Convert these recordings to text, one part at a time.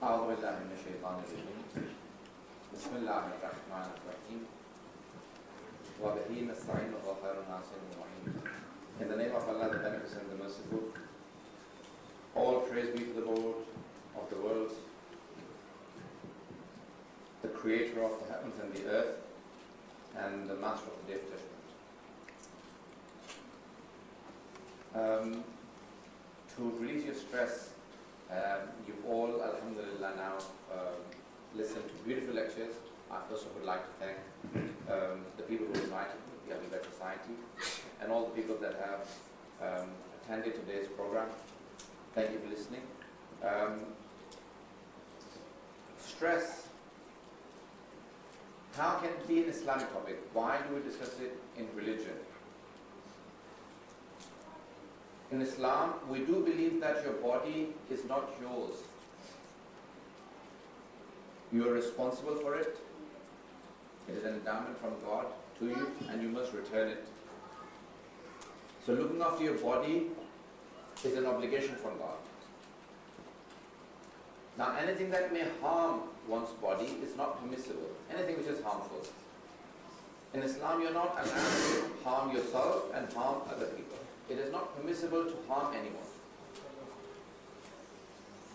أعوذ بالله من الشيطان الرجيم بسم الله الرحمن الرحيم وبه نستعين وهو خير الناصر المعين. In the name of Allah, the Beneficent, the Merciful, all praise be to the Lord of the worlds, the Creator of the heavens and the earth, and the Master of the Day of Judgment. To release your stress, you've all, Alhamdulillah, now listened to beautiful lectures. I first of all would like to thank the people who invited me, the Alhamdulillah Society, and all the people that have attended today's program. Thank you for listening. Stress. How can it be an Islamic topic? Why do we discuss it in religion? In Islam, we do believe that your body is not yours. You are responsible for it. It is an endowment from God to you, and you must return it. So looking after your body is an obligation from God. Now, anything that may harm one's body is not permissible. Anything which is harmful. In Islam, you're not allowed to harm yourself and harm other people. It is not permissible to harm anyone.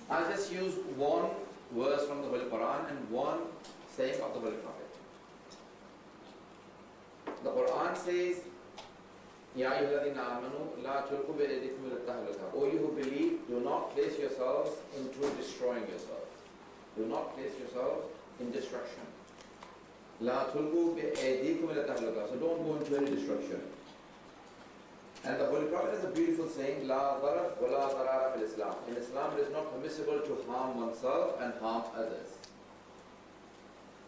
I'll just use one verse from the Holy Quran and one saying of the Holy Prophet. The Quran says, Ya ayyuhalladhina amanu la tulqu bi aydikum ila tahlukah. O you who believe, do not place yourselves into destroying yourselves. Do not place yourselves in destruction. La tulqu bi aydikum ila tahlukah. So don't go into any destruction. And the Holy Prophet has a beautiful saying, La darar wa la darara fil Islam. In Islam, it is not permissible to harm oneself and harm others.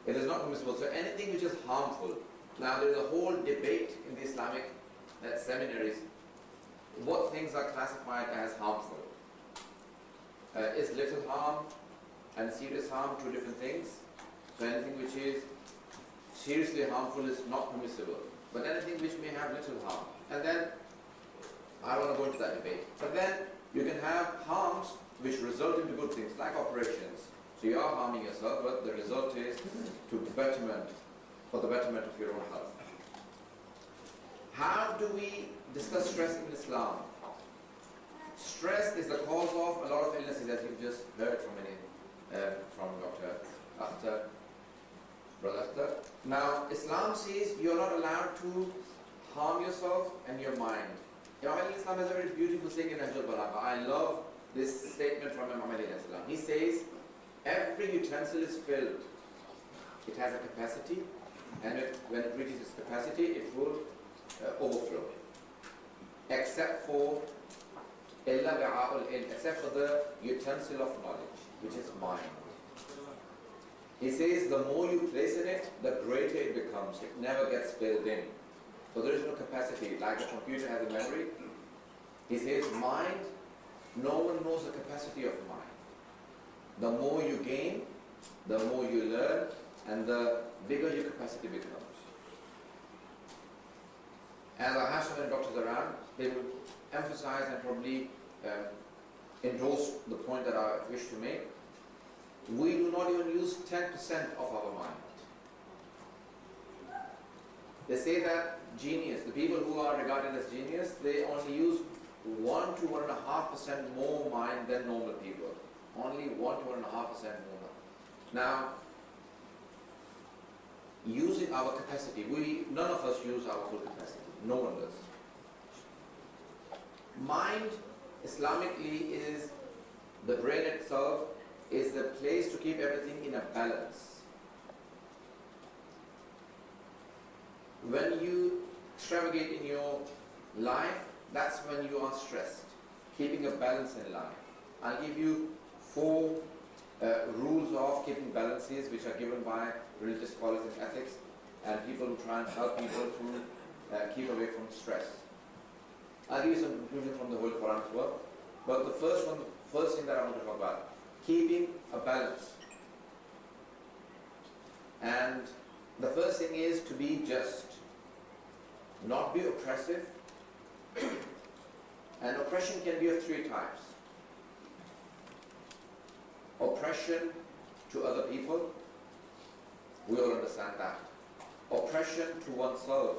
It is not permissible. So anything which is harmful. Now there is a whole debate in the Islamic seminaries. What things are classified as harmful? Is little harm and serious harm two different things? So anything which is seriously harmful is not permissible. But anything which may have little harm. And then I don't want to go into that debate. But then you can have harms which result into good things, like operations. So you are harming yourself, but the result is to betterment, for the betterment of your own health. How do we discuss stress in Islam? Stress is the cause of a lot of illnesses, as you've just heard from Dr. Akhtar, Brother Akhtar. Now, Islam says you're not allowed to harm yourself and your mind. Islam has a very beautiful saying in Nahjul Balagha. I love this statement from Imamia Medics International. He says, every utensil is filled. It has a capacity, and when it reaches its capacity, it will overflow. Except for the utensil of knowledge, which is mind. He says, the more you place in it, the greater it becomes. It never gets filled in. So there is no capacity, like a computer has a memory. He says mind, no one knows the capacity of mind. The more you gain, the more you learn, and the bigger your capacity becomes. As I have so many doctors around, they will emphasize and probably endorse the point that I wish to make. We do not even use 10% of our mind. They say that genius, the people who are regarded as genius, they only use 1 to 1.5% more mind than normal people. Only 1 to 1.5% more. Now, using our capacity, none of us use our full capacity. No one does. Mind, Islamically, is the brain itself, is the place to keep everything in a balance. When you extravagate in your life, that's when you are stressed. Keeping a balance in life. I'll give you 4 rules of keeping balances, which are given by religious scholars in ethics and people who try and help people to keep away from stress. I'll give you some conclusion from the Holy Quran as well. But the first thing that I want to talk about, keeping a balance. And the first thing is to be just. Not be oppressive. And oppression can be of 3 types. Oppression to other people, we all understand that. Oppression to oneself.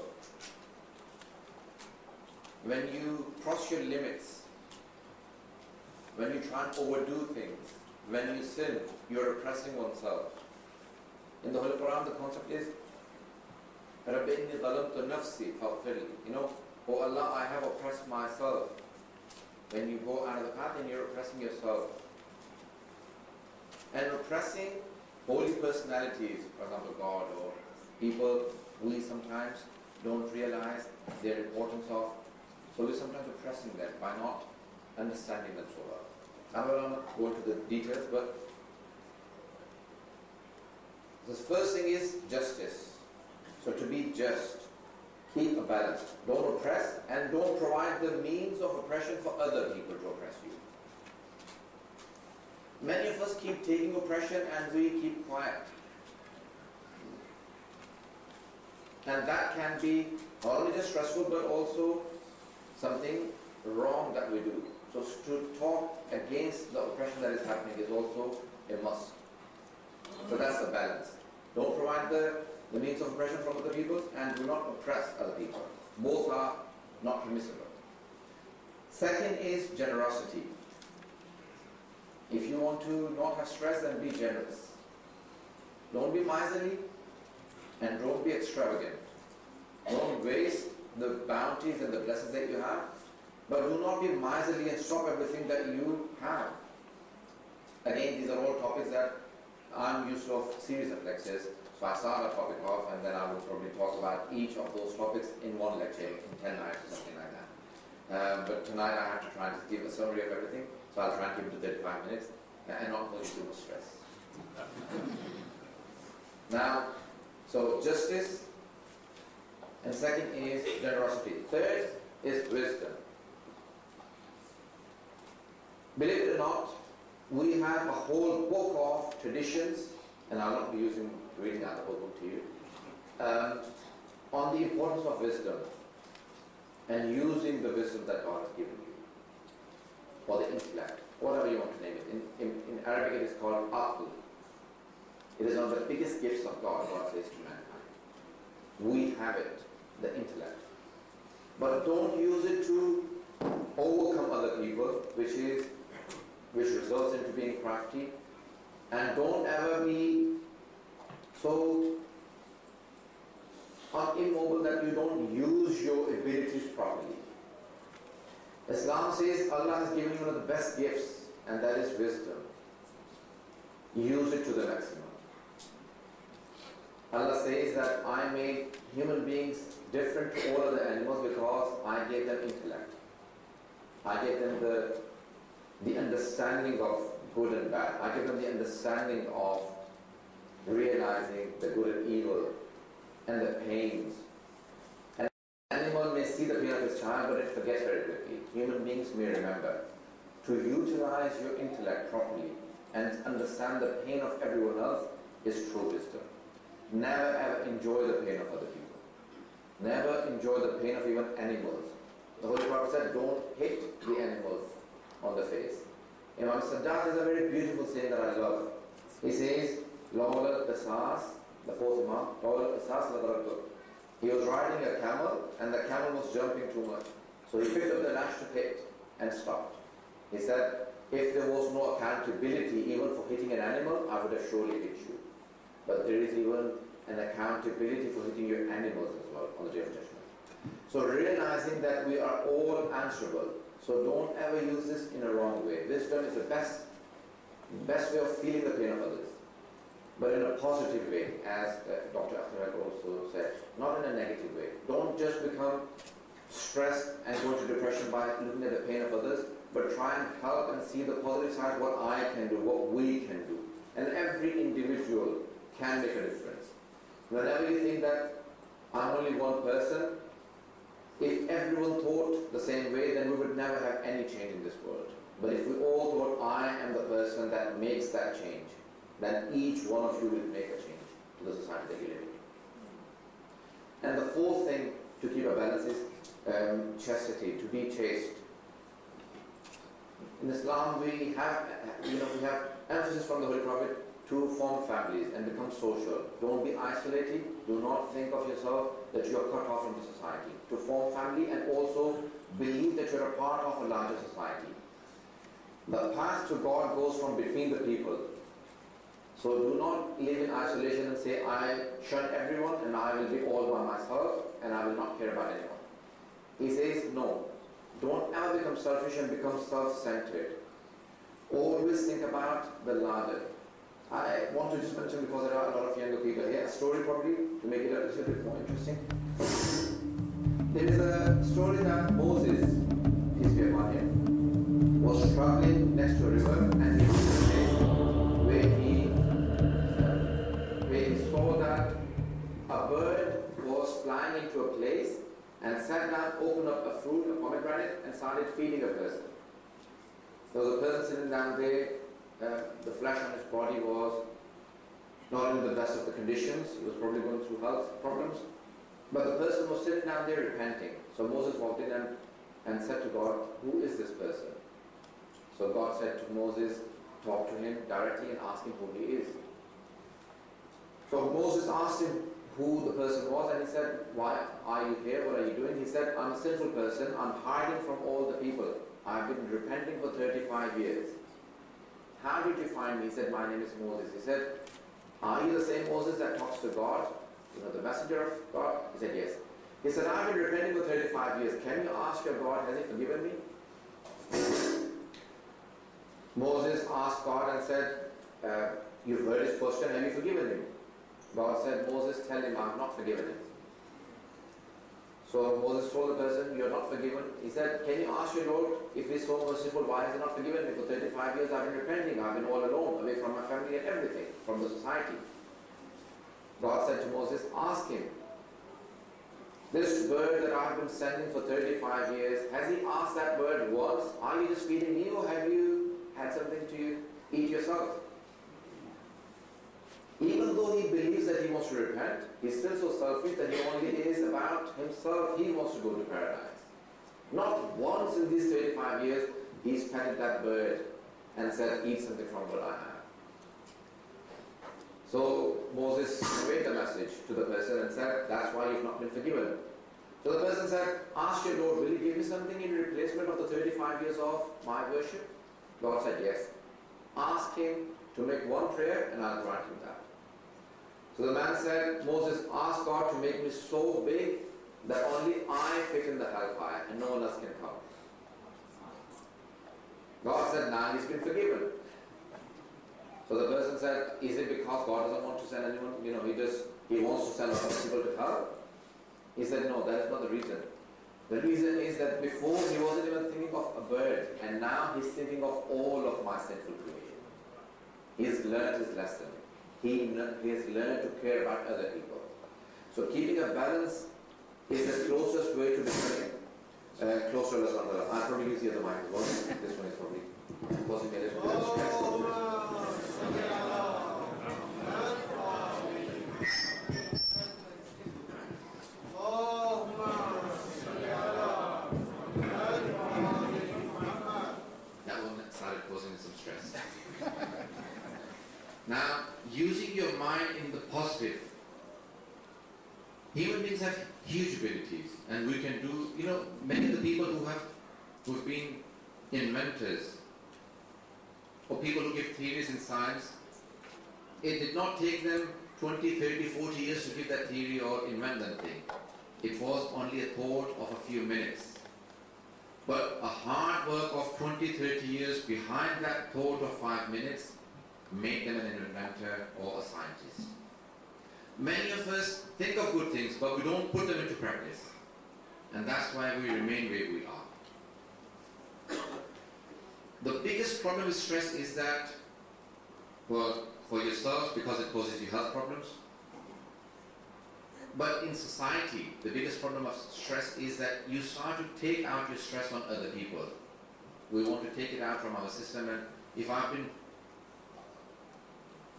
When you cross your limits, when you try and overdo things, when you sin, you're oppressing oneself. In the Holy Quran, the concept is, رَبِّ إِنِّي ظَلَمْتُ نَفْسِي فَاغْفِرْ لِي. Oh Allah, I have oppressed myself. When you go out of the path, and you're oppressing yourself. And oppressing holy personalities, for example, God or people, we sometimes don't realize their importance of, so we're sometimes oppressing them by not understanding them so well. I'm not going to go into the details, but the first thing is justice. So to be just, keep a balance. Don't oppress, and don't provide the means of oppression for other people to oppress you. Many of us keep taking oppression and we keep quiet. And that can be not only just stressful, but also something wrong that we do. So to talk against the oppression that is happening is also a must. So that's the balance. Don't provide the means of oppression from other people, and do not oppress other people. Both are not permissible. Second is generosity. If you want to not have stress, then be generous. Don't be miserly, and don't be extravagant. Don't waste the bounties and the blessings that you have, but do not be miserly and stop everything that you have. Again, these are all topics that I'm used to of series of lectures, so I start a topic off and then I will probably talk about each of those topics in one lecture in 10 nights or something like that. But tonight I have to try and just give a summary of everything, so I'll try and keep it to 35 minutes and not cause you too much stress. Now, so justice, and second is generosity. Third is wisdom. Believe it or not, we have a whole book of traditions, and I'll not be reading out the whole book to you, on the importance of wisdom and using the wisdom that God has given you, or the intellect, whatever you want to name it. In Arabic it is called aql. It is one of the biggest gifts of God says to mankind. We have it, the intellect. But don't use it to overcome other people, which results into being crafty. And don't ever be so immobile that you don't use your abilities properly. Islam says Allah has given you one of the best gifts, and that is wisdom. Use it to the maximum. Allah says that I made human beings different to all other animals because I gave them intellect. I gave them the understanding of good and bad. I gave them the understanding of realizing the good and evil and the pains. An animal may see the pain of its child, but it forgets very quickly. Human beings may remember. To utilize your intellect properly and understand the pain of everyone else is true wisdom. Never ever enjoy the pain of other people. Never enjoy the pain of even animals. The Holy Prophet said, don't hit the animals on the face. Imam Sadat has a very beautiful saying that I love. He says, Lawla Qasas, the fourth Imam, Lawla Qasas Lazarowicz. He was riding a camel and the camel was jumping too much. So he picked up the lash to hit and stopped. He said, if there was no accountability even for hitting an animal, I would have surely hit you. But there is even an accountability for hitting your animals as well on the Day of Judgment. So realizing that we are all answerable. So don't ever use this in a wrong way. Wisdom is the best way of feeling the pain of others. But in a positive way, as Dr. Akhtar also said, not in a negative way. Don't just become stressed and go into depression by looking at the pain of others, but try and help and see the positive side, what I can do, what we can do. And every individual can make a difference. Whenever you think that I'm only one person, if everyone thought the same way, then we would never have any change in this world. But if we all thought I am the person that makes that change, then each one of you will make a change to the society that you live in. And the fourth thing to keep a balance is chastity, to be chaste. In Islam, we have emphasis from from the Holy Prophet to form families and become social. Don't be isolated. Do not think of yourself that you are cut off from the society. To form family and also believe that you are a part of a larger society. The path to God goes from between the people. So do not live in isolation and say, I shun everyone and I will be all by myself and I will not care about anyone. He says, no. Don't ever become selfish and become self-centered. Always think about the larger. I want to just mention, because there are a lot of younger people here, a story probably to make it a little bit more interesting. There is a story that Moses, peace be upon him, was traveling next to a river and he was in a place where he saw that a bird was flying into a place and sat down, opened up a fruit, a pomegranate, and started feeding a person. There was a person sitting down there. The flesh on his body was not in the best of the conditions. He was probably going through health problems. But the person was sitting down there repenting. So Moses walked in and said to God, who is this person? So God said to Moses, talk to him directly and ask him who he is. So Moses asked him who the person was, and he said, why are you here? What are you doing? He said, I'm a sinful person. I'm hiding from all the people. I've been repenting for 35 years. How did you find me? He said, my name is Moses. He said, are you the same Moses that talks to God? You know, the messenger of God? He said, yes. He said, I've been repenting for 35 years. Can you ask your God, has he forgiven me? Moses asked God and said, you've heard his question, have you forgiven him? God said, Moses, tell him I've not forgiven him. So Moses told the person, you're not forgiven. He said, can you ask your Lord, if he's so merciful, why has he not forgiven me? For 35 years I've been repenting. I've been all alone, away from my family and everything, from the society. God said to Moses, ask him, this bird that I've been sending for 35 years, has he asked that bird once, are you just feeding me or have you had something to eat yourself? Even though he believes that he wants to repent, he's still so selfish that he only is about himself. He wants to go to paradise. Not once in these 35 years, he's petted that bird and said, eat something from what I have. So Moses conveyed the message to the person and said, that's why you've not been forgiven. So the person said, ask your Lord, will he give me something in replacement of the 35 years of my worship? God said, yes. Ask him to make one prayer and I'll grant him that. So the man said, Moses, ask God to make me so big that only I fit in the hellfire and no one else can come. God said, now he's been forgiven. So the person said, is it because God doesn't want to send anyone? You know, he wants to send other people to hell? He said, no, that is not the reason. The reason is that before he wasn't even thinking of a bird, and now he's thinking of all of my sinful creation. He has learned his lesson. He has learned to care about other people. So keeping a balance is the closest way to becoming closer to Allah. I'll probably use the other mic as well. This one is probably causing me a little bit of stress. That one started causing some stress. Now, using your mind in the positive. Human beings have huge abilities, and we can do, you know, many of the people who've been inventors, or people who give theories in science, it did not take them 20, 30, 40 years to give that theory or invent that thing. It was only a thought of a few minutes. But a hard work of 20, 30 years behind that thought of 5 minutes made them an inventor or a scientist. Many of us think of good things, but we don't put them into practice. And that's why we remain where we are. The biggest problem with stress is that, well, for yourself, because it causes you health problems. But in society, the biggest problem of stress is that you start to take out your stress on other people. We want to take it out from our system, and if I've been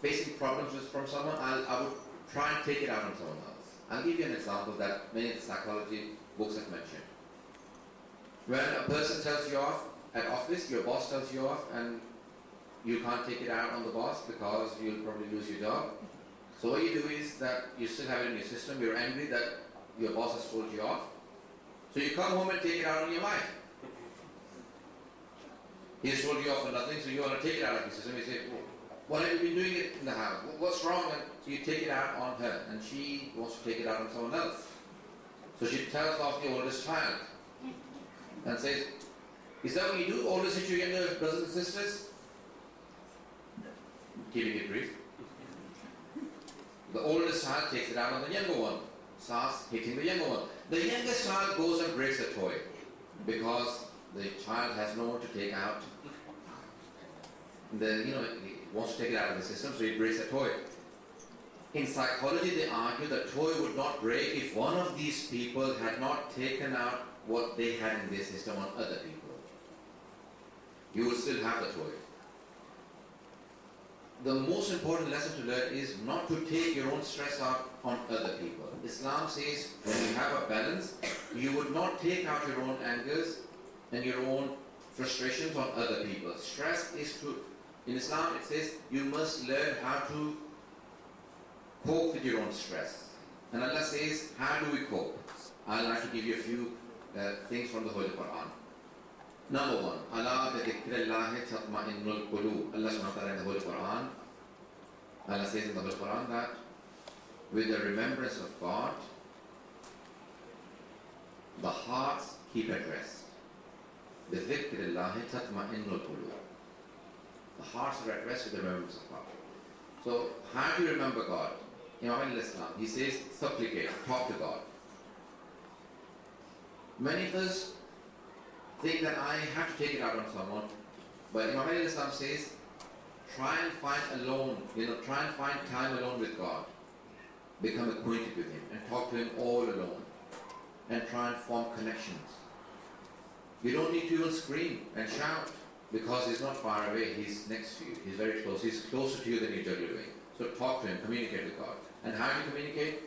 facing problems from someone, I would try and take it out on someone else. I'll give you an example that many of the psychology books have mentioned. When a person tells you off at office, your boss tells you off, and you can't take it out on the boss because you'll probably lose your job. So what you do is that you still have it in your system, you're angry that your boss has told you off. So you come home and take it out on your wife. He has told you off for nothing, so you want to take it out of your system. You say, what have you been doing it in the house? What's wrong? And so you take it out on her, and she wants to take it out on someone else. So she tells off the oldest child and says, is that what you do? Always hit your younger brothers and sisters? Keeping it brief. The oldest child takes it out on the younger one, starts hitting the younger one. The youngest child goes and breaks a toy because the child has no one to take out. He wants to take it out of the system, so he breaks a toy. In psychology, they argue that toy would not break if one of these people had not taken out what they had in their system on other people. You will still have the toy. The most important lesson to learn is not to take your own stress out on other people. Islam says when you have a balance, you would not take out your own angers and your own frustrations on other people. Stress is in Islam it says you must learn how to cope with your own stress. And Allah says, how do we cope? I'd like to give you a few things from the Holy Quran. Number one, Allah bi-dhikrillahi tatma'innul qulub. Allah subhanahu wa ta'ala in the Holy Quran, Allah says in the Holy Quran that with the remembrance of God, the hearts keep at rest. Bi-dhikrillahi tatma'innul qulub. The hearts are at rest with the remembrance of God. So, how do you remember God? Imamia Medics, he says, supplicate, talk to God. Many of us think that I have to take it out on someone, but Imamia Medics says, try and find try and find time alone with God. Become acquainted with Him and talk to Him all alone and try and form connections. You don't need to even scream and shout because He's not far away, He's next to you, He's very close, He's closer to you than you're juggling. So talk to Him, communicate with God. And how do you communicate?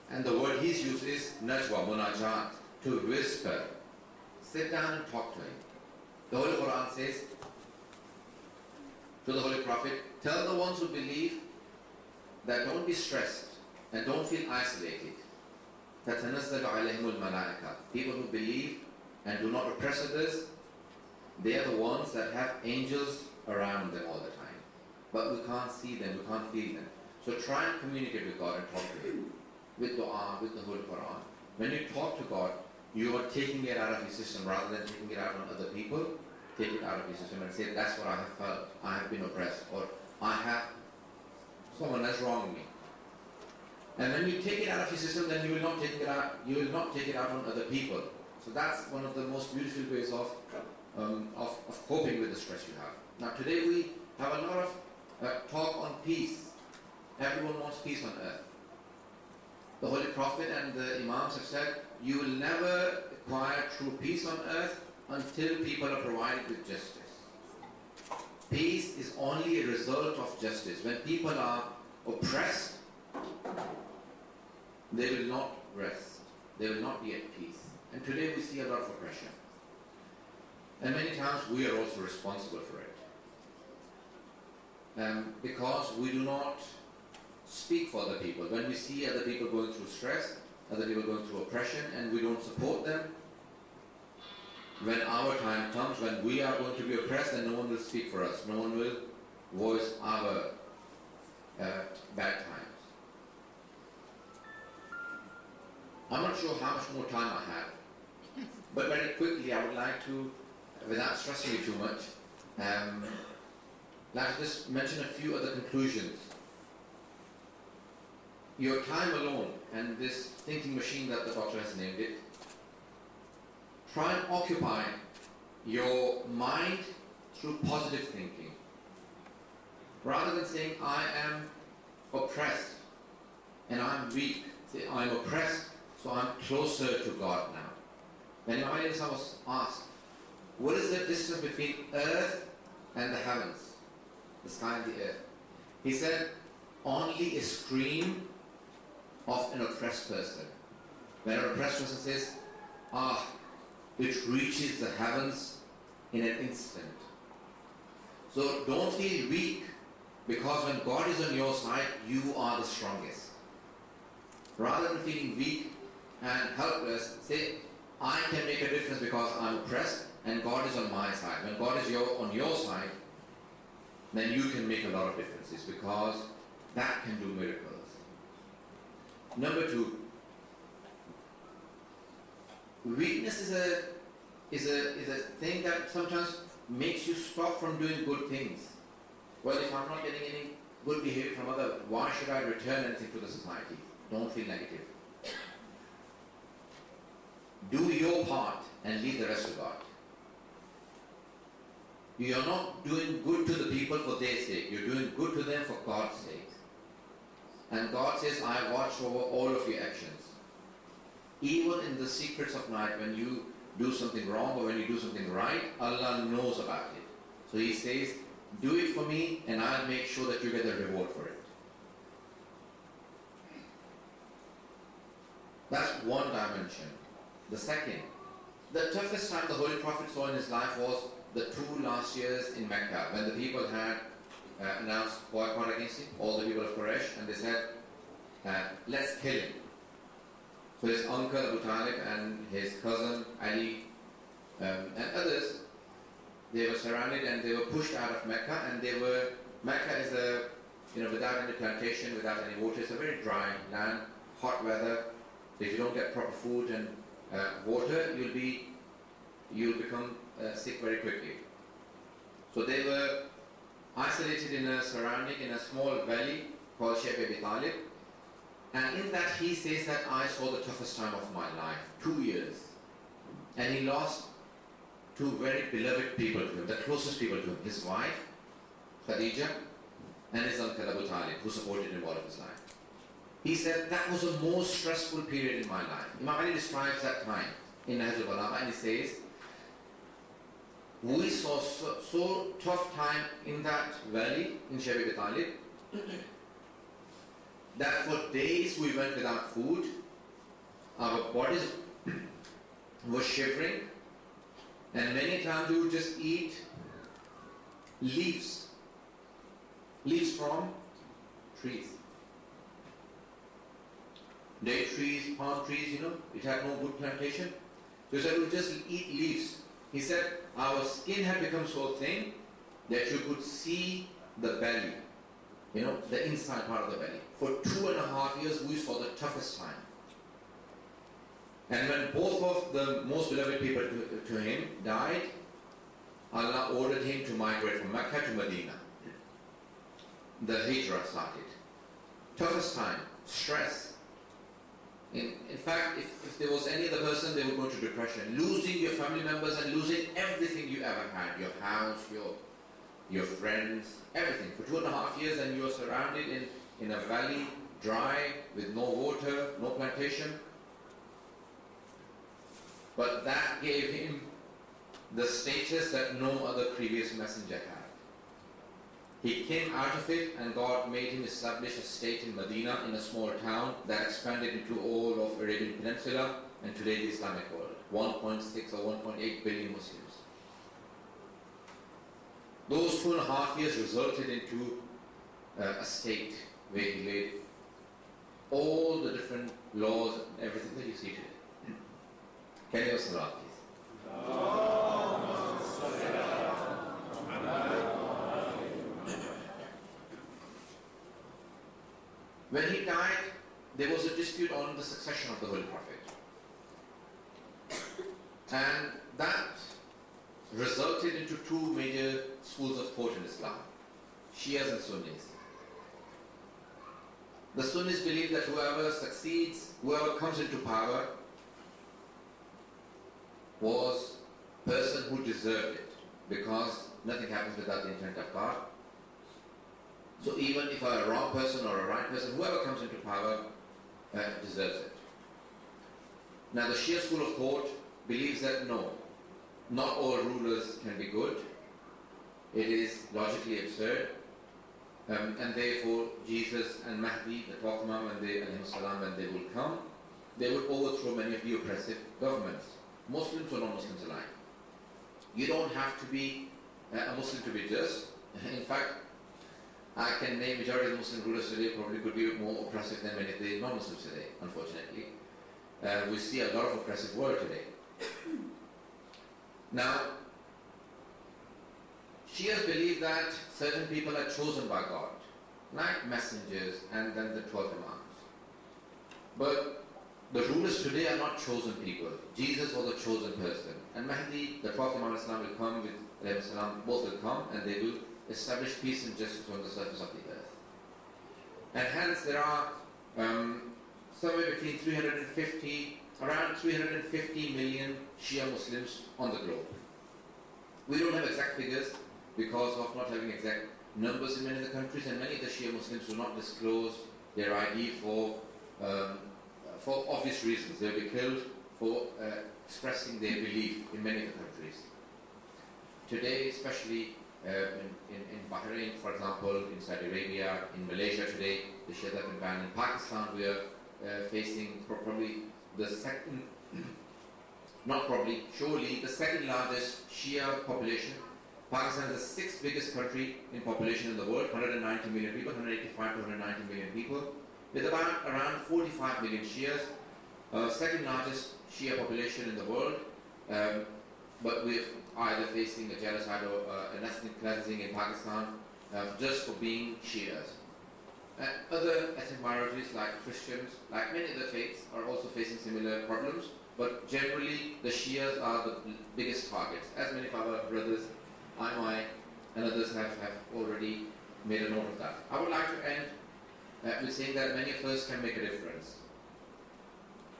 And the word He's used is najwa, munajat, to whisper. Sit down and talk to Him. The Holy Quran says to the Holy Prophet, tell the ones who believe that don't be stressed and don't feel isolated. تَتَنَزَّلُ عَلَيْهِمُ الْمَلَائِكَةِ. People who believe and do not oppress others, they are the ones that have angels around them all the time. But we can't see them, we can't feel them. So try and communicate with God and talk to Him. With dua, with the Holy Quran. When you talk to God, you are taking it out of your system rather than taking it out on other people. Take it out of your system and say, that's what I have felt. I have been oppressed, or someone has wronged me. And when you take it out of your system, then you will not take it out. You will not take it out on other people. So that's one of the most beautiful ways of coping with the stress you have. Now today we have a lot of talk on peace. Everyone wants peace on earth. The Holy Prophet and the Imams have said, you will never acquire true peace on earth until people are provided with justice. Peace is only a result of justice. When people are oppressed, they will not rest. They will not be at peace. And today we see a lot of oppression. And many times we are also responsible for it. Because we do not speak for other people. When we see other people going through stress, other people going through oppression, and we don't support them, when our time comes, when we are going to be oppressed, then no one will speak for us. No one will voice our bad times. I'm not sure how much more time I have, but very quickly I would like to, without stressing you too much, like to just mention a few other conclusions. Your time alone and this thinking machine that the doctor has named it, try and occupy your mind through positive thinking. Rather than saying, I am oppressed and I'm weak, say, I'm oppressed, so I'm closer to God now. When Imamia Medics was asked, what is the distance between earth and the heavens, the sky and the earth? He said, only a scream of an oppressed person. When an oppressed person says, it reaches the heavens in an instant. So don't feel weak, because when God is on your side, you are the strongest. Rather than feeling weak and helpless, say, I can make a difference because I'm oppressed and God is on my side. When God is on your side, then you can make a lot of differences, because that can do miracles. Number two, weakness is a thing that sometimes makes you stop from doing good things. Well, if I'm not getting any good behavior from others, why should I return anything to the society? Don't feel negative. Do your part and leave the rest to God. You are not doing good to the people for their sake. You're doing good to them for God's sake. And God says, I watch over all of your actions. Even in the secrets of night, when you do something wrong or when you do something right, Allah knows about it. So He says, do it for me and I'll make sure that you get the reward for it. That's one dimension. The second, the toughest time the Holy Prophet saw in his life was the 2 last years in Mecca, when the people had announced boycott against him, all the people of Quraysh, and they said, let's kill him. So his uncle Abu Talib and his cousin Ali and others, they were surrounded and they were pushed out of Mecca, and Mecca is without any plantation, without any water. It's a very dry land, hot weather. If you don't get proper food and water, you'll become sick very quickly. So they were isolated in a surrounding, in a small valley called Sheikh Abi Talib. And in that he says that I saw the toughest time of my life, 2 years. And he lost 2 very beloved people to him, the closest people to him, his wife, Khadija, and his uncle Abu Talib, who supported him all of his life. He said that was the most stressful period in my life. Imam Ali describes that time in Nahj al-Balagha, and he says, we saw so tough time in that valley in Sheikh Abi Talib that for days we went without food, our bodies were shivering, and many times we would just eat leaves from trees. Date trees, palm trees, it had no good plantation. So he said we would just eat leaves. He said our skin had become so thin that you could see the belly, the inside part of the belly. For 2.5 years we saw the toughest time. And when both of the most beloved people to him died, Allah ordered him to migrate from Mecca to Medina. The hijrah started. Toughest time, stress. In fact, if there was any other person, they would go into depression. Losing your family members and losing everything you ever had, your house, your friends, everything. For 2.5 years, and you are surrounded in a valley, dry, with no water, no plantation. But that gave him the status that no other previous messenger had. He came out of it, and God made him establish a state in Medina, in a small town that expanded into all of Arabian Peninsula and today the Islamic world. 1.6 or 1.8 billion Muslims. Those 2.5 years resulted into a state where he laid all the different laws and everything that you see today. Can you have salat, please? When he died, there was a dispute on the succession of the Holy Prophet. And that resulted into 2 major schools of thought in Islam, Shias and Sunnis. The Sunnis believe that whoever succeeds, whoever comes into power, was a person who deserved it, because nothing happens without the intent of God. So even if a wrong person or a right person, whoever comes into power deserves it. Now the Shia school of thought believes that no, not all rulers can be good. It is logically absurd. And therefore Jesus and Mahdi, the Prophet when they will come, they will overthrow many of the oppressive governments, Muslims or non-Muslims alike. You don't have to be a Muslim to be just. In fact, I can name majority of the Muslim rulers today probably could be more oppressive than many of the non-Muslims today, unfortunately. We see a lot of oppressive word today. Now, Shias believe that certain people are chosen by God, like messengers and then the 12 Imams. But the rulers today are not chosen people. Jesus was a chosen person. And Mahdi, the Prophet Muhammad will come with Salam, both will come and they will establish peace and justice on the surface of the earth. And hence there are somewhere between around 350 million Shia Muslims on the globe. We don't have exact figures because of not having exact numbers in many of the countries, and many of the Shia Muslims do not disclose their ID for obvious reasons. They'll be killed for expressing their belief in many of the countries. Today, especially in Bahrain, for example, in Saudi Arabia, in Malaysia today, the Shias have been banned. In Pakistan, we are facing probably the second, not probably, surely the second largest Shia population. Pakistan is the sixth biggest country in population in the world, 190 million people, 185 to 190 million people, with around 45 million Shias, second largest Shia population in the world, but we're either facing a genocide or an ethnic cleansing in Pakistan just for being Shias. Other ethnic minorities like Christians, like many other faiths, are also facing similar problems, but generally the Shias are the biggest targets. As many of our brothers, I and others have already made a note of that. I would like to end with saying that many of us can make a difference.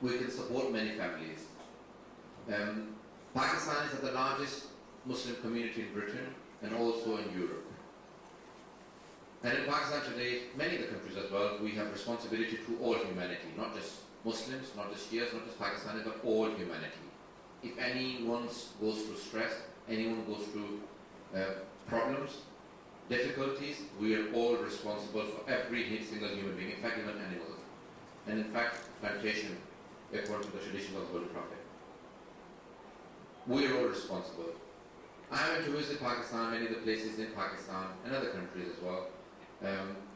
We can support many families. Pakistan is the largest Muslim community in Britain and also in Europe. And in Pakistan today, many of the countries as well, we have responsibility to all humanity, not just Muslims, not just Shias, not just Pakistanis, but all humanity. If anyone goes through stress, anyone goes through problems, difficulties, we are all responsible for every single human being, in fact even animals. And in fact, plantation, according to the traditions of the Holy Prophet. We are all responsible. I went to visit Pakistan, many of the places in Pakistan and other countries as well.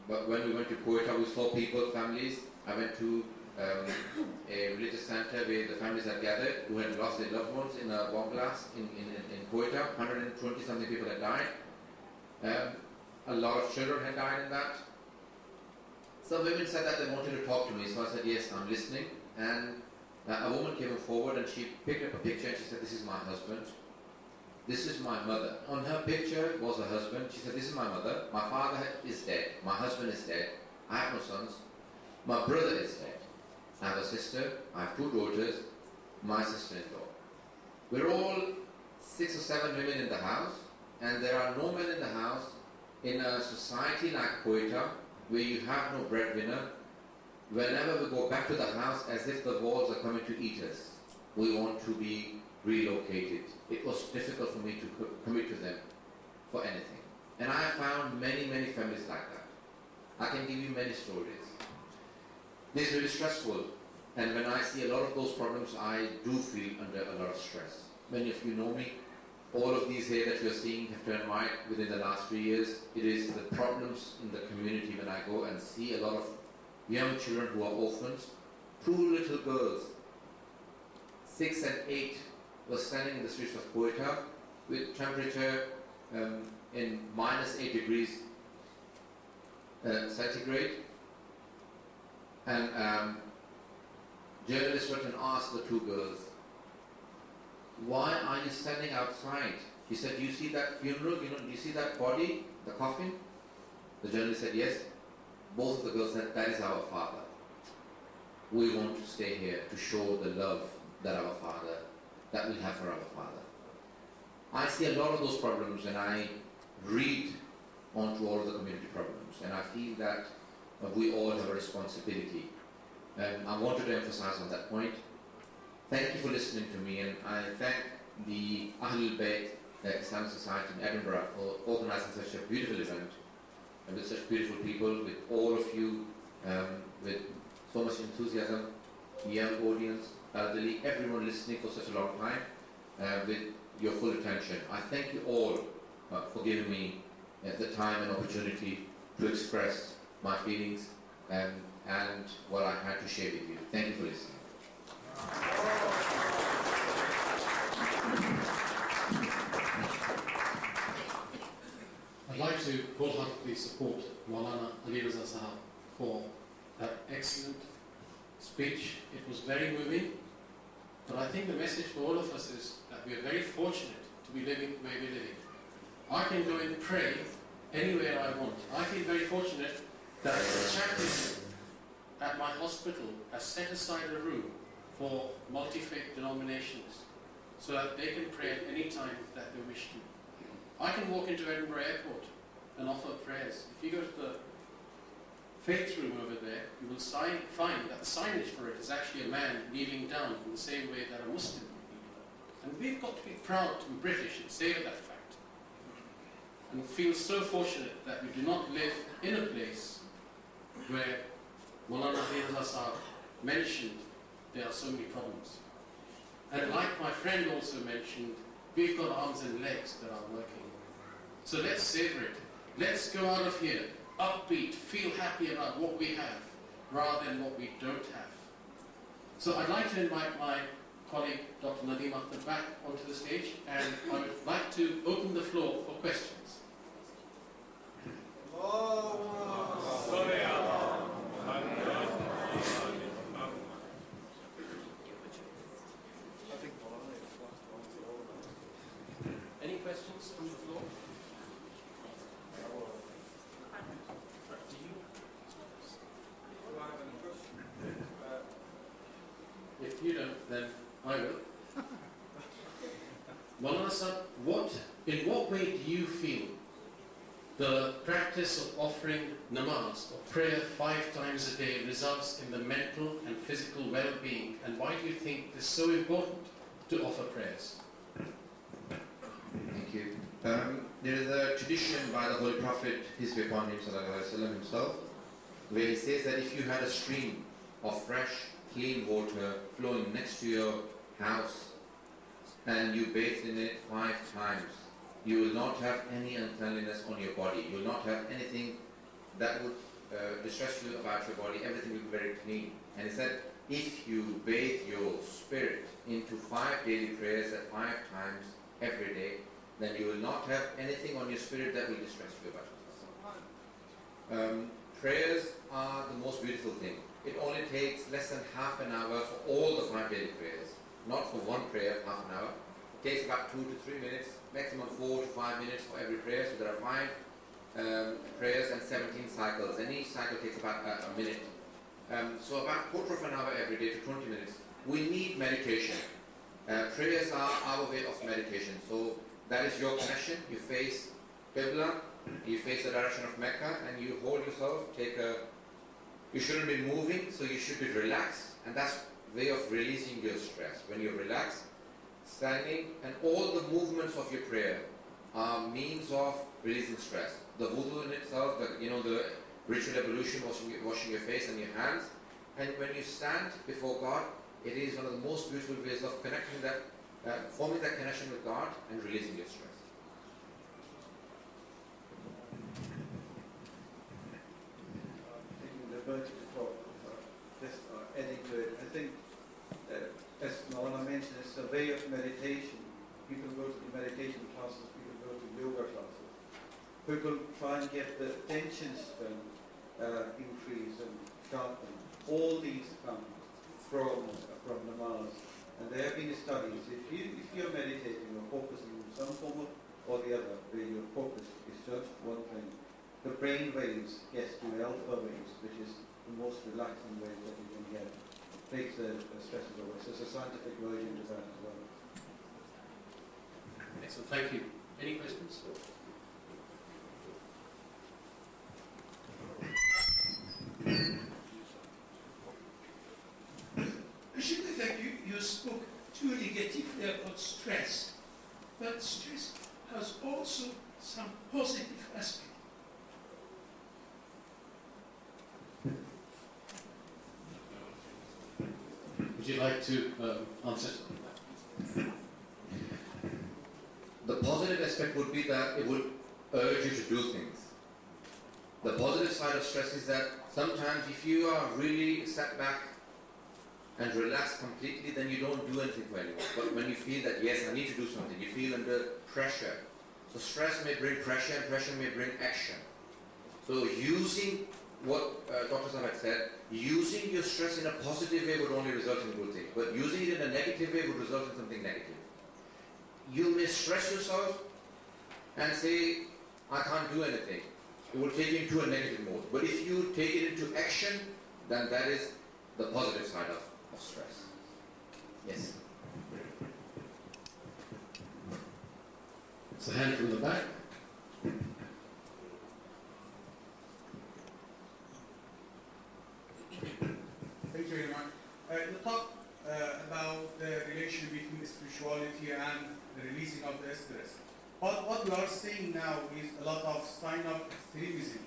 But when we went to Quetta, we saw people, families. I went to a religious center where the families had gathered who had lost their loved ones in a bomb blast in Quetta. 120 something people had died. A lot of children had died in that. Some women said that they wanted to talk to me, so I said, yes, I'm listening. And a woman came forward and she picked up a picture and she said, this is my husband. This is my mother. On her picture was her husband. She said, this is my mother. My father is dead. My husband is dead. I have no sons. My brother is dead. I have a sister. I have two daughters. My sister-in-law. We're all 6 or 7 women in the house, and there are no men in the house. In a society like Quetta, where you have no breadwinner, whenever we go back to the house as if the walls are coming to eat us, we want to be relocated. It was difficult for me to commit to them for anything. And I found many, many families like that. I can give you many stories. This is really stressful. And when I see a lot of those problems, I do feel under a lot of stress. Many of you know me. All of these here that you're seeing have turned white within the last 3 years. It is the problems in the community when I go and see a lot of young children who are orphans. 2 little girls, 6 and 8, were standing in the streets of Quetta with temperature in -8 degrees centigrade. And journalists went and asked the 2 girls, why are you standing outside? He said, do you see that funeral? Do you see that body, the coffin? The journalist said, yes. Both of the girls said, that is our father. We want to stay here to show the love that we have for our father. I see a lot of those problems and I read onto all of the community problems, and I feel that we all have a responsibility. And I wanted to emphasize on that point. Thank you for listening to me, and I thank the Ahlul Bayt Islamic Society in Edinburgh for organizing such a beautiful event, and with such beautiful people, with all of you, with so much enthusiasm, young audience, elderly, everyone listening for such a long time, with your full attention. I thank you all for giving me at the time and opportunity to express my feelings and what I had to share with you. Thank you for listening. I'd like to wholeheartedly support Moulana Ali Raza Sahab for that excellent speech. It was very moving, but I think the message for all of us is that we are very fortunate to be living where we're living. I can go and pray anywhere I want. I feel very fortunate that the chaplain at my hospital has set aside a room for multi-faith denominations so that they can pray at any time that they wish to. I can walk into Edinburgh Airport and offer prayers. If you go to the faith room over there, you will find that the signage for it is actually a man kneeling down in the same way that a Muslim would kneel down. And we've got to be proud to be British and savor that fact. And feel so fortunate that we do not live in a place where Moulana Ali Raza Sahab mentioned there are so many problems. And like my friend also mentioned, we've got arms and legs that are working. So let's savor it. Let's go out of here upbeat, feel happy about what we have rather than what we don't have. So I'd like to invite my colleague Dr. Nadeem Akhtar back onto the stage, and I would like to open the floor for questions. Any questions from the floor? If you don't, then I will. Moulana Sahab, in what way do you feel the practice of offering namaz or prayer 5 times a day results in the mental and physical well-being, and why do you think it is so important to offer prayers? Thank you. There is a tradition by the Holy Prophet, peace be upon him, himself, where he says that if you had a stream of fresh, clean water flowing next to your house and you bathed in it 5 times, you will not have any uncleanliness on your body. You will not have anything that would distress you about your body. Everything will be very clean. And he said, if you bathe your spirit into 5 daily prayers at 5 times every day, then you will not have anything on your spirit that will distress you about yourself. Prayers are the most beautiful thing. It only takes less than half an hour for all the 5 daily prayers, not for one prayer, half an hour. It takes about 2 to 3 minutes, maximum 4 to 5 minutes for every prayer. So there are 5 prayers and 17 cycles, and each cycle takes about a minute. So about quarter of an hour every day to 20 minutes. We need meditation. Prayers are our way of meditation. So that is your connection. You face Qibla, you face the direction of Mecca, and you hold yourself, you shouldn't be moving, so you should be relaxed, and that's way of releasing your stress. When you're relaxed, standing, and all the movements of your prayer are means of releasing stress. The wudu in itself, the ritual ablution, washing your face and your hands, and when you stand before God, it is one of the most beautiful ways of connecting forming that connection with God and releasing your stress. Just adding to it, I think, as Moulana mentioned, it's a way of meditation. People go to the meditation classes, people go to yoga classes. People try and get the attention span increase and sharpen. All these come from namaz. And there have been studies. If you're meditating or focusing on some form or the other, where your focus is just one thing, the brain waves gets to alpha waves, which is the most relaxing wave that you can get. Takes the stresses away. So it's a scientific version to that as well. Excellent, thank you. Any questions? Thank you. You spoke too negatively about stress, but stress has also some positive aspect. Would you like to answer? The positive aspect would be that it would urge you to do things. The positive side of stress is that sometimes if you are really sat back and relaxed completely, then you don't do anything for anyone. But when you feel that, yes, I need to do something, you feel under pressure. So stress may bring pressure, and pressure may bring action. So using what Dr. Syed said, using your stress in a positive way would only result in good things. But using it in a negative way would result in something negative. You may stress yourself and say, I can't do anything. It will take you into a negative mode. But if you take it into action, then that is the positive side of stress. Yes. It's a hand from the back. Thank you very much. You talked about the relation between spirituality and the releasing of the stress. But what we are seeing now is a lot of sign of extremism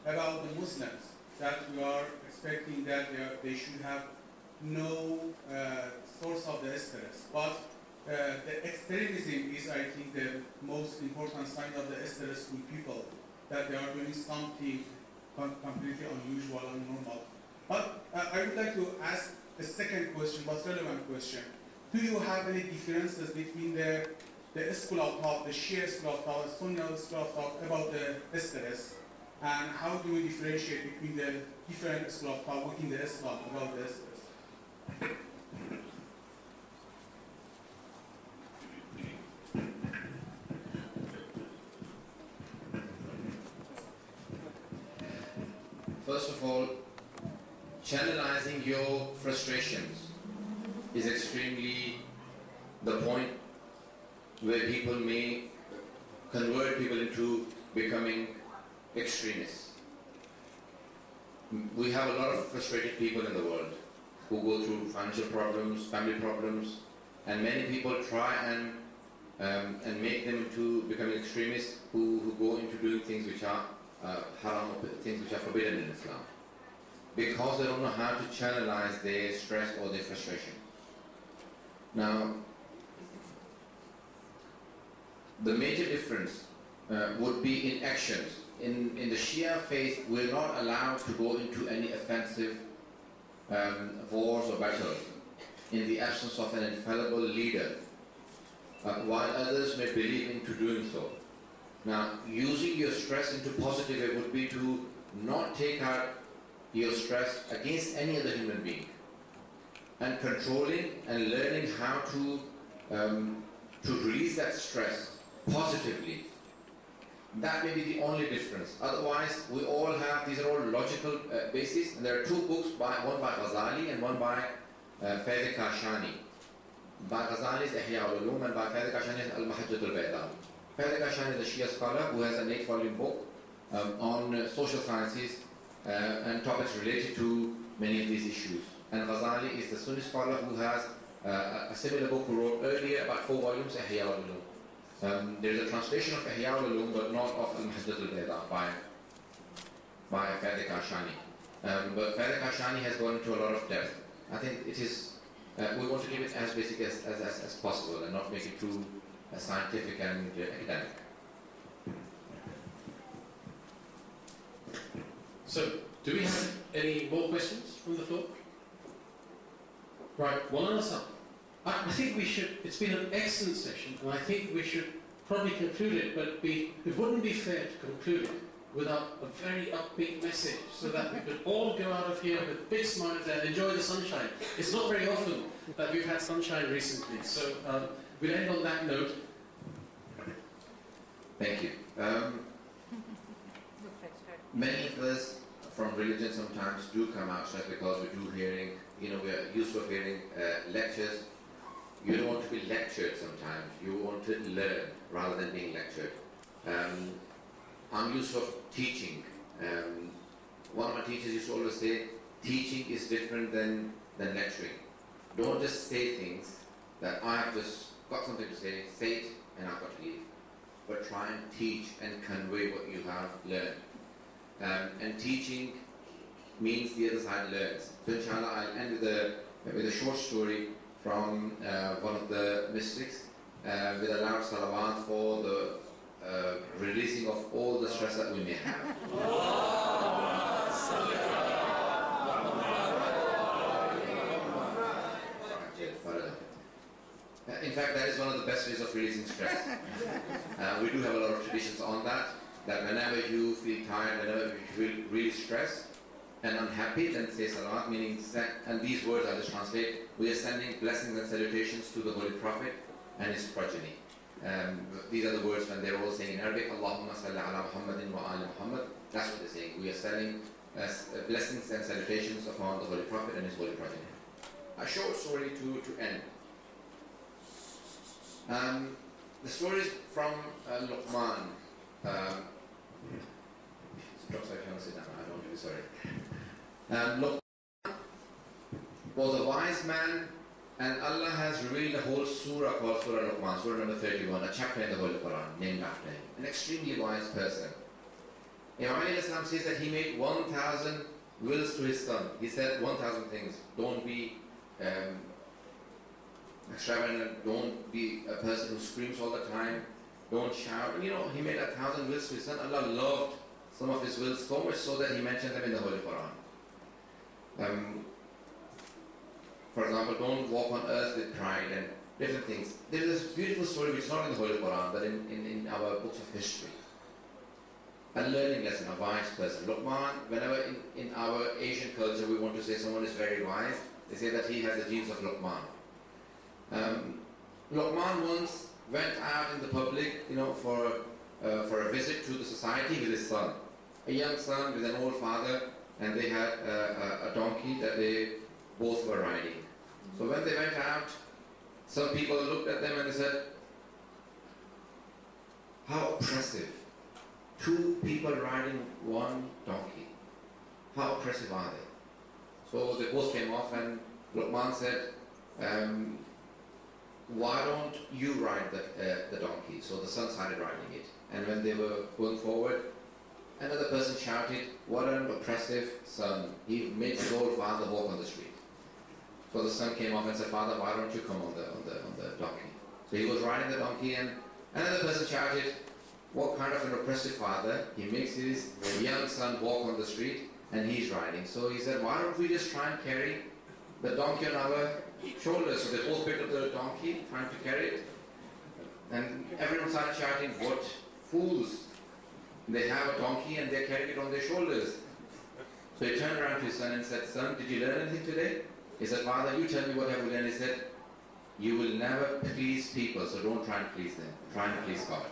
about the Muslims, that we are expecting that they should have no source of the stress. But the extremism is, I think, the most important sign of the stressful people, that they are doing something completely unusual and normal. But I would like to ask a second question, but relevant question. Do you have any differences between the school of thought, the Shia school of thought, the Sunni school of thought about the stress, and how do we differentiate between the different school of thought within the Islam about the stress? First of all, channelizing your frustrations is extremely the point where people may convert people into becoming extremists. We have a lot of frustrated people in the world who go through financial problems, family problems, and many people try and make them into becoming extremists who go into doing things which are haram, things which are forbidden in Islam, because they don't know how to channelize their stress or their frustration. Now, the major difference would be in actions. In the Shia faith, we're not allowed to go into any offensive wars or battles in the absence of an infallible leader, while others may believe into doing so. Now, using your stress into positive way would be to not take out your stress against any other human being, and controlling and learning how to release that stress positively. That may be the only difference. Otherwise, we all have, these are all logical bases, and there are two books, one by Ghazali and one by Fayyad Kashani. By Ghazali is Ihya al-Ulum, and by Fayyad Kashani is Al-Mahajjat al-Bayda. Fayyad Kashani is a Shia scholar who has an 8-volume book on social sciences and topics related to many of these issues. And Ghazali is the Sunni scholar who has a similar book who wrote earlier, about 4 volumes, Ihya al-Ulum. There is a translation of Ihya al-Ulum, but not of Al-Mahajjat al-Bayda by Fayyad Kashani. But Fayyad Kashani has gone into a lot of depth. I think it is, we want to keep it as basic as possible and not make it too scientific and academic. So, do we have any more questions from the floor? Right, Moulana, I think we should, it's been an excellent session, and I think we should probably conclude it, but it wouldn't be fair to conclude it without a very upbeat message, so that we could all go out of here with big smiles and enjoy the sunshine. It's not very often that we've had sunshine recently, so we'll end on that note. Thank you. Many of us from religion sometimes do come out stressed because we do hearing, we're used to hearing lectures. You don't want to be lectured sometimes. You want to learn rather than being lectured. I'm used to teaching. One of my teachers used to always say, teaching is different than lecturing. Don't just say things that I have just got something to say it, and I've got to leave. But try and teach and convey what you have learned. And teaching means the other side learns. So inshallah, I'll end with a short story from one of the mystics with a loud salawat for releasing of all the stress that we may have. In fact, that is one of the best ways of releasing stress. We do have a lot of traditions on that whenever you feel tired, whenever you feel really stressed and unhappy, then say salawat, meaning, and these words I'll just translate, we are sending blessings and salutations to the Holy Prophet and his progeny. These are the words when they're all saying in Arabic, Allahumma salli ala Muhammadin wa ali Muhammad. That's what they're saying. We are sending blessings and salutations upon the Holy Prophet and his holy progeny. A short story to end. The story is from Luqman. I don't really, sorry. Luqman was a wise man, and Allah has revealed a whole surah called Surah Luqman, surah number 31, a chapter in the Holy Quran named after him. An extremely wise person. Imamia says that he made 1,000 wills to his son. He said 1,000 things. Don't be extravagant, don't be a person who screams all the time, don't shout. And he made 1,000 wills to his son. Allah loved some of his wills so much so that he mentioned them in the Holy Quran. For example, don't walk on earth with pride and different things. There is this beautiful story which is not in the Holy Quran but in our books of history. A learning lesson, a wise person. Luqman, whenever in our Asian culture we want to say someone is very wise, they say that he has the genes of Luqman. Luqman once went out in the public, for a visit to the society with his son. A young son with an old father, and they had a donkey that they both were riding. So when they went out, some people looked at them and they said, how oppressive. 2 people riding 1 donkey. How oppressive are they? So they both came off and Luqman said, why don't you ride the donkey? So the son started riding it. And when they were going forward, another person shouted, what an oppressive son. He makes his old father walk on the street. So the son came off and said, Father, why don't you come on the donkey? So he was riding the donkey and another person shouted, what kind of an oppressive father? He makes his young son walk on the street and he's riding. So he said, why don't we just try and carry the donkey on our shoulders? So they both picked up the donkey, trying to carry it. And everyone started shouting, what fools. They have a donkey and they're carrying it on their shoulders. So he turned around to his son and said, son, did you learn anything today? He said, Father, you tell me what have you learned. He said, you will never please people, so don't try and please them. Try and please God.